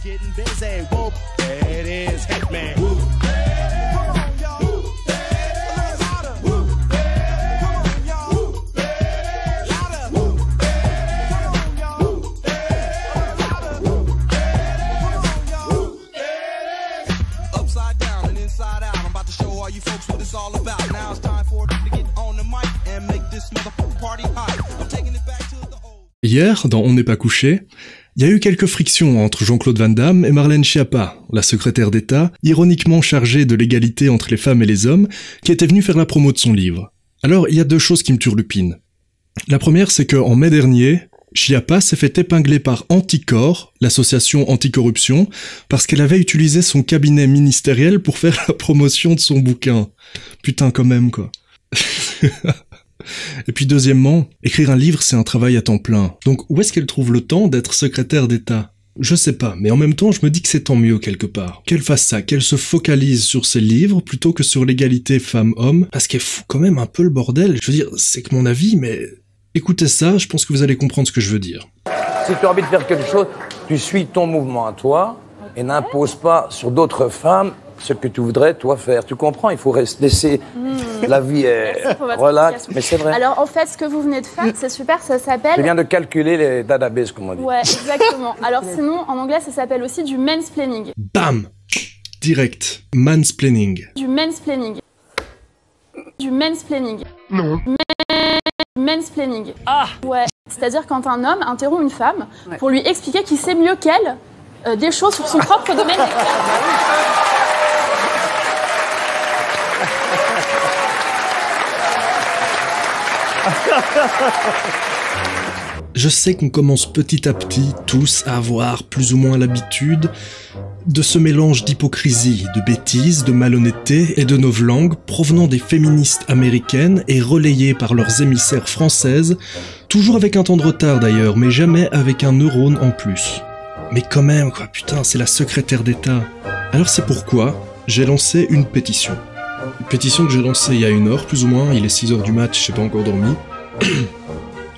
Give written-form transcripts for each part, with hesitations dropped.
getting busy. Whoop, there it is, Hitman. Whoop. Hier, dans On n'est pas couché, il y a eu quelques frictions entre Jean-Claude Van Damme et Marlène Schiappa, la secrétaire d'État, ironiquement chargée de l'égalité entre les femmes et les hommes, qui était venue faire la promo de son livre. Alors, il y a deux choses qui me turlupinent. La première, c'est qu'en mai dernier, Schiappa s'est fait épingler par Anticor, l'association anticorruption, parce qu'elle avait utilisé son cabinet ministériel pour faire la promotion de son bouquin. Putain, quand même, quoi. Et puis deuxièmement, écrire un livre, c'est un travail à temps plein. Donc où est-ce qu'elle trouve le temps d'être secrétaire d'État ? Je sais pas, mais en même temps, je me dis que c'est tant mieux quelque part. Qu'elle fasse ça, qu'elle se focalise sur ses livres plutôt que sur l'égalité femmes-hommes, parce qu'elle fout quand même un peu le bordel. Je veux dire, c'est que mon avis, mais écoutez ça, je pense que vous allez comprendre ce que je veux dire. Si tu as envie de faire quelque chose, tu suis ton mouvement à toi et n'impose pas sur d'autres femmes ce que tu voudrais, toi, faire. Tu comprends ? Il faut laisser la vie relax, mais c'est vrai. Alors, en fait, ce que vous venez de faire, c'est super, ça s'appelle... Je viens de calculer les databases, comme on dit. Ouais, exactement. Alors, sinon, en anglais, ça s'appelle aussi du mansplaining. Bam ! Direct. Mansplaining. Du mansplaining. Du mansplaining. Non. Mansplaining. Ah ! Ouais. C'est-à-dire quand un homme interrompt une femme pour lui expliquer qu'il sait mieux qu'elle des choses sur son propre domaine. Je sais qu'on commence petit à petit tous à avoir plus ou moins l'habitude de ce mélange d'hypocrisie, de bêtises, de malhonnêteté et de novlangue provenant des féministes américaines et relayées par leurs émissaires françaises, toujours avec un temps de retard d'ailleurs, mais jamais avec un neurone en plus. Mais quand même, quoi, putain, c'est la secrétaire d'État. Alors c'est pourquoi j'ai lancé une pétition. Une pétition que j'ai lancée il y a 1 heure, plus ou moins, il est 6h du mat, j'ai pas encore dormi.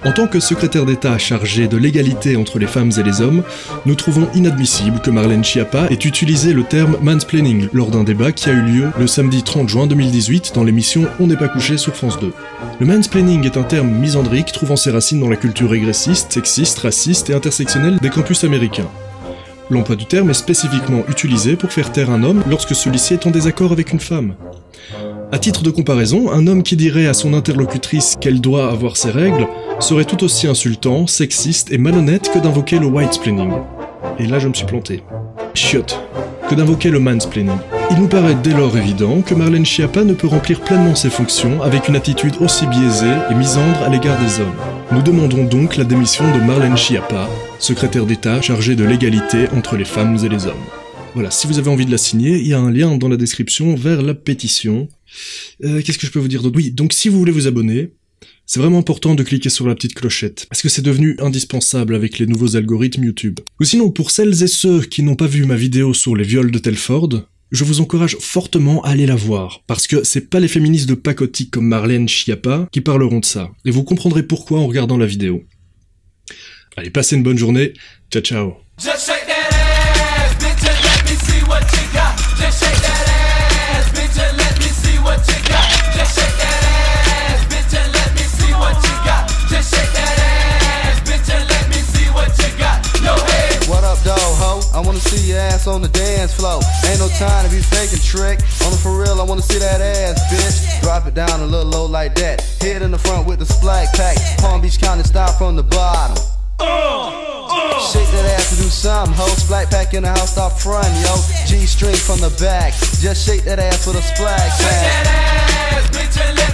En tant que secrétaire d'État chargé de l'égalité entre les femmes et les hommes, nous trouvons inadmissible que Marlène Schiappa ait utilisé le terme mansplaining lors d'un débat qui a eu lieu le samedi 30 juin 2018 dans l'émission On n'est pas couché sur France 2. Le mansplaining est un terme misandrique trouvant ses racines dans la culture régressiste, sexiste, raciste et intersectionnelle des campus américains. L'emploi du terme est spécifiquement utilisé pour faire taire un homme lorsque celui-ci est en désaccord avec une femme. À titre de comparaison, un homme qui dirait à son interlocutrice qu'elle doit avoir ses règles serait tout aussi insultant, sexiste et malhonnête que d'invoquer le whitesplaining. Et là je me suis planté. Chiotte. Que d'invoquer le mansplaining. Il nous paraît dès lors évident que Marlène Schiappa ne peut remplir pleinement ses fonctions avec une attitude aussi biaisée et misandre à l'égard des hommes. Nous demandons donc la démission de Marlène Schiappa, secrétaire d'État chargée de l'égalité entre les femmes et les hommes. Voilà, si vous avez envie de la signer, il y a un lien dans la description vers la pétition. Qu'est-ce que je peux vous dire d'autre ? Oui, donc si vous voulez vous abonner, c'est vraiment important de cliquer sur la petite clochette, parce que c'est devenu indispensable avec les nouveaux algorithmes YouTube. Ou sinon, pour celles et ceux qui n'ont pas vu ma vidéo sur les viols de Telford, je vous encourage fortement à aller la voir, parce que c'est pas les féministes de pacotille comme Marlène Schiappa qui parleront de ça, et vous comprendrez pourquoi en regardant la vidéo. Allez, passez une bonne journée, ciao ciao. Just shake that ass, bitch, and let me see what you got. Just shake that ass, bitch, and let me see what you got. Just shake that ass, bitch, and let me see what you got. Just shake that ass, bitch, and let me see what you got. Yo, hey. What up, dog, ho? I wanna see your ass on the dance floor. Ain't no time to be faking trick. On the for real, I wanna see that ass, bitch. Drop it down a little low like that. Head in the front with the splack pack. Palm Beach County style from the bottom. Shake that ass to do something, ho. Splat pack in the house, stop front, yo. G-string from the back. Just shake that ass with a splash pack. Shake that ass, bitch, and let